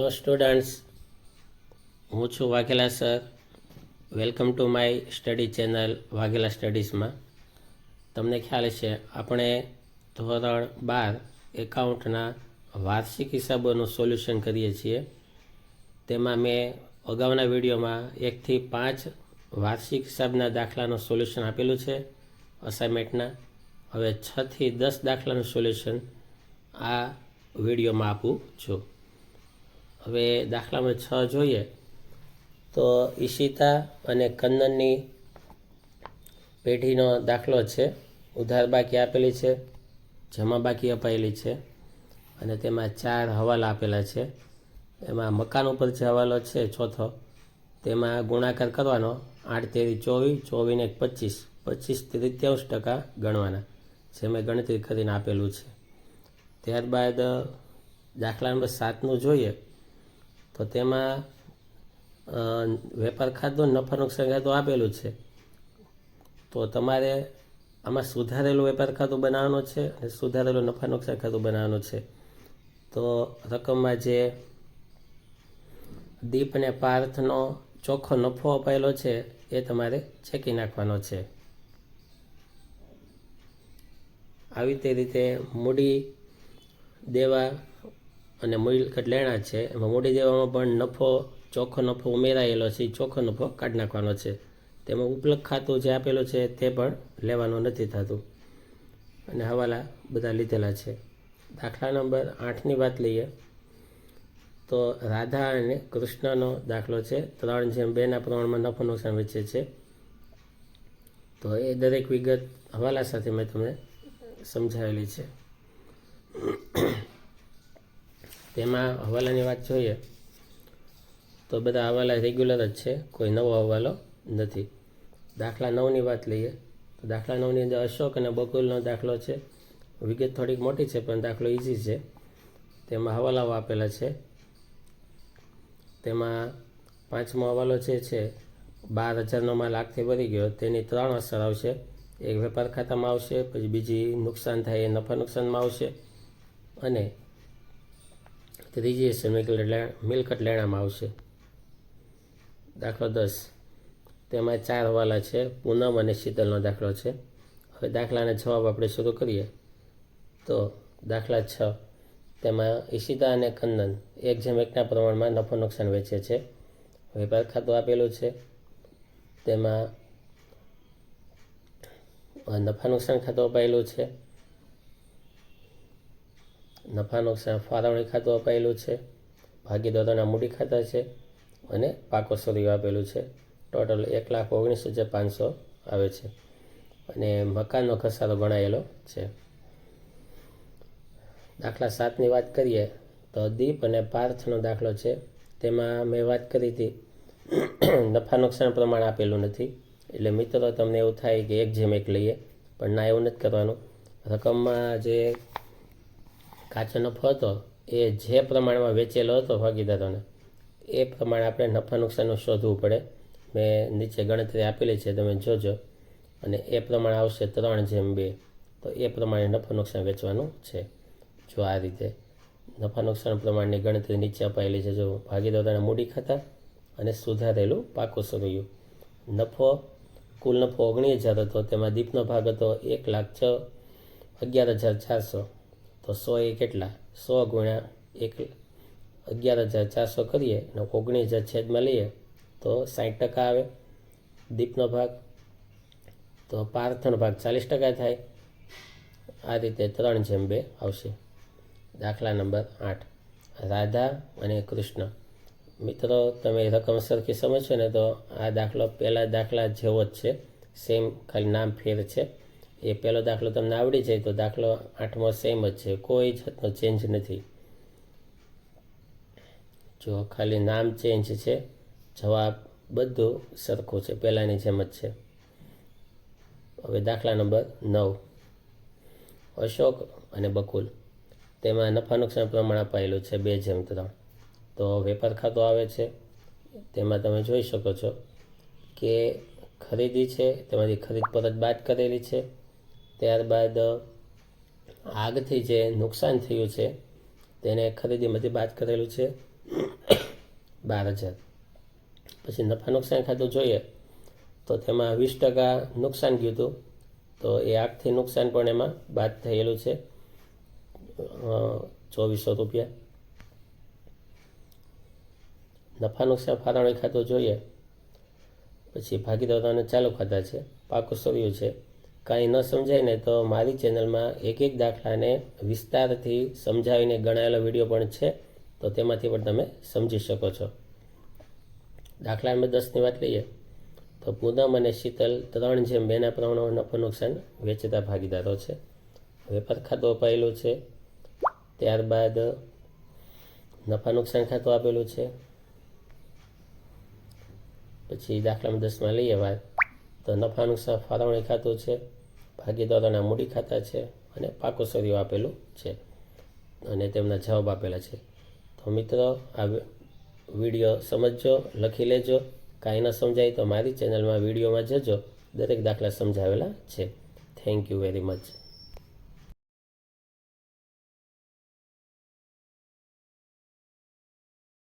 Hello students, હું છું Vaghela sir. Welcome to my study channel Vaghela સ્ટડીઝમાં. તમને ખ્યાલ છે આપણે ધોરણ 12 એકાઉન્ટના વાર્ષિક હિસાબોનું સોલ્યુશન કરીએ છીએ. તેમાં મેં અગાઉના વિડીયોમાં 1 થી 5 વાર્ષિક હિસાબના દાખલાનું સોલ્યુશન આપેલું છે અસાઇનમેન્ટના. હવે 6 થી 10 દાખલાનું સોલ્યુશન આ વિડીયોમાં આપું છું. હવે દાખલામાં 6 જોઈએ તો ઈશિતા અને કન્નનની પેઢીનો દાખલો છે. ઉધાર બાકી આપેલી છે, જમા બાકી અપાયેલી છે અને તેમાં 4 હવાલા આપેલા છે. એમાં મકાન ઉપર જે હવાલો છે ચોથો, તેમાં ગુણાકાર કરવાનો 8 તેરી 24, 24 ને 25, 25 33% ગણવાના, જે મેં ગણતરી કરીને આપેલું છે. ત્યારબાદ દાખલા નંબર 7નું જોઈએ તો તેમાં વેપાર ખાતું નફા નુકસાન ખાતું આપેલું છે. તો તમારે આમાં સુધારેલું વેપાર ખાતું બનાવવાનું છે અને સુધારેલું નફા નુકસાન ખાતું બનાવવાનું છે. તો રકમમાં જે દીપ અને પાર્થનો ચોખ્ખો નફો અપાયેલો છે એ તમારે ચેકી નાખવાનો છે. આવી તે રીતે મૂડી દેવા અને મિલકત લેણા છે. એમાં મૂડી દેવામાં પણ ચોખ્ખો નફો ઉમેરાયેલો છે, ચોખ્ખો નફો કાઢી નાખવાનો છે. તેમાં ઉપલબ્ધ ખાતું જે આપેલું છે તે પણ લેવાનું નથી થતું અને હવાલા બધા લીધેલા છે. દાખલા નંબર 8ની વાત લઈએ તો રાધા અને કૃષ્ણનો દાખલો છે. 3:2ના પ્રમાણમાં નફો નુકસાન વેચે છે. તો એ દરેક વિગત હવાલા સાથે મેં તમને સમજાવેલી છે. તેમાં હવાલાની વાત જોઈએ તો બધા હવાલા રેગ્યુલર જ છે, કોઈ નવો હવાલો નથી. દાખલા 9ની વાત લઈએ તો દાખલા 9ની અંદર અશોક અને બકુલનો દાખલો છે. વિગત થોડીક મોટી છે પણ દાખલો ઇઝી છે. તેમાં હવાલાઓ આપેલા છે. તેમાં 5મો હવાલો છે 12,000નો માલ આગથી ભરી ગયો, તેની 3 અસર આવશે. એક વેપાર ખાતામાં આવશે, પછી બીજી નુકસાન થાય એ નફા નુકસાનમાં આવશે અને ત્રીજી અસર મિલકત લેણામાં આવશે. દાખલો 10, તેમાં 4 હવાલા છે. પૂનમ અને શીતલનો દાખલો છે. હવે દાખલાના જવાબ આપણે શરૂ કરીએ તો દાખલા 6, તેમાં ઈશિતા અને કન્નન 1:1ના પ્રમાણમાં નફો નુકસાન વેચે છે. વેપાર ખાતું આપેલું છે. તેમાં નફા નુકસાન ખાતું અપાયેલું છે. નફા નુકસાન ફાળવણી ખાતું અપાયેલું છે. ભાગીદારોના મૂડી ખાતા છે અને પાકો સરિયું આપેલું છે. ટોટલ 1,19,500 આવે છે અને મકાનનો ઘસારો ગણાયેલો છે. દાખલા 7ની વાત કરીએ તો દીપ અને પાર્થનો દાખલો છે. તેમાં મેં વાત કરી હતી નફા નુકસાન પ્રમાણ આપેલું નથી, એટલે મિત્રો તમને એવું થાય કે 1:1 લઈએ, પણ ના, એવું નથી કરવાનું. રકમમાં જે કાચો નફો હતો એ જે પ્રમાણમાં વેચેલો હતો ભાગીદારોને, એ પ્રમાણે આપણે નફા નુકસાનનું શોધવું પડે. મેં નીચે ગણતરી આપેલી છે, તમે જોજો, અને એ પ્રમાણે આવશે 3:2. તો એ પ્રમાણે નફા નુકસાન વેચવાનું છે. જો આ રીતે નફા નુકસાન પ્રમાણની ગણતરી નીચે અપાયેલી છે. જો ભાગીદારોના મૂડી ખાતા અને સુધારેલું પાકું સરિયું. કુલ નફો 19,000 હતો. તેમાં દીપનો ભાગ હતો 1,11,400. તો 100 એ કેટલા? 100 ગુણ્યા 11,400 કરીએ અને 19,000 છેદમાં લઈએ તો 60% આવે દીપનો ભાગ. તો પાર્થનો ભાગ 40% થાય. આ રીતે 3:2 આવશે. દાખલા નંબર 8, રાધા અને કૃષ્ણ. મિત્રો, તમે રકમ સરખી સમજશો ને તો આ દાખલો પહેલા દાખલા જેવો જ છે, સેમ, ખાલી નામ ફેર છે. એ પહેલો દાખલો તમને આવડી જાય તો દાખલો 8મો સેમ જ છે, કોઈ જાતનો ચેન્જ નથી. જો ખાલી નામ ચેન્જ છે, જવાબ બધું સરખું છે, પહેલાંની જેમ જ છે. હવે દાખલા નંબર 9, અશોક અને બકુલ. તેમાં નફા નુકસાન પ્રમાણ અપાયેલું છે 2:3. તો વેપાર ખાતું આવે છે. તેમાં તમે જોઈ શકો છો કે ખરીદી છે, તેમાંથી ખરીદ પરત બાદ કરેલી છે. ત્યારબાદ આગથી જે નુકસાન થયું છે તેને ખરીદીમાંથી બાદ કરેલું છે. 12,000. પછી નફા નુકસાન ખાતું જોઈએ તો તેમાં 20% નુકસાન ગયું હતું, તો એ આખથી નુકસાન પણ એમાં બાદ થયેલું છે, 2400 રૂપિયા. નફા નુકસાન ફાળવણી ખાતું જોઈએ પછી ભાગીદારોના ચાલુ ખાતા છે, પાકું સર્યું છે. કાંઈ ન સમજાય ને તો મારી ચેનલમાં એક દાખલાને વિસ્તારથી સમજાવીને ગણાયેલો વિડીયો પણ છે, તો તેમાંથી પણ તમે સમજી શકો છો. દાખલા નંબર 10ની વાત લઈએ તો પૂનમ અને શીતલ 3:2 પ્રમાણમાં નફો નુકસાન વેચતા ભાગીદારો છે. વેપાર ખાતું અપાયેલું છે, ત્યારબાદ નફા નુકસાન ખાતું આપેલું છે. પછી દાખલા નંબર 10માં લઈએ વાત તો નફા નુકસાન ફાળવણી ખાતું છે, ભાગીદારોના મૂડી ખાતા છે અને પાકું સર્યું આપેલું છે અને તેમના જવાબ આપેલા છે. તો મિત્રો આ વિડીયો સમજજો, લખી લેજો. કાંઈ ન સમજાય તો મારી ચેનલમાં વિડીયોમાં જજો, દરેક દાખલા સમજાવેલા છે. Thank you very much.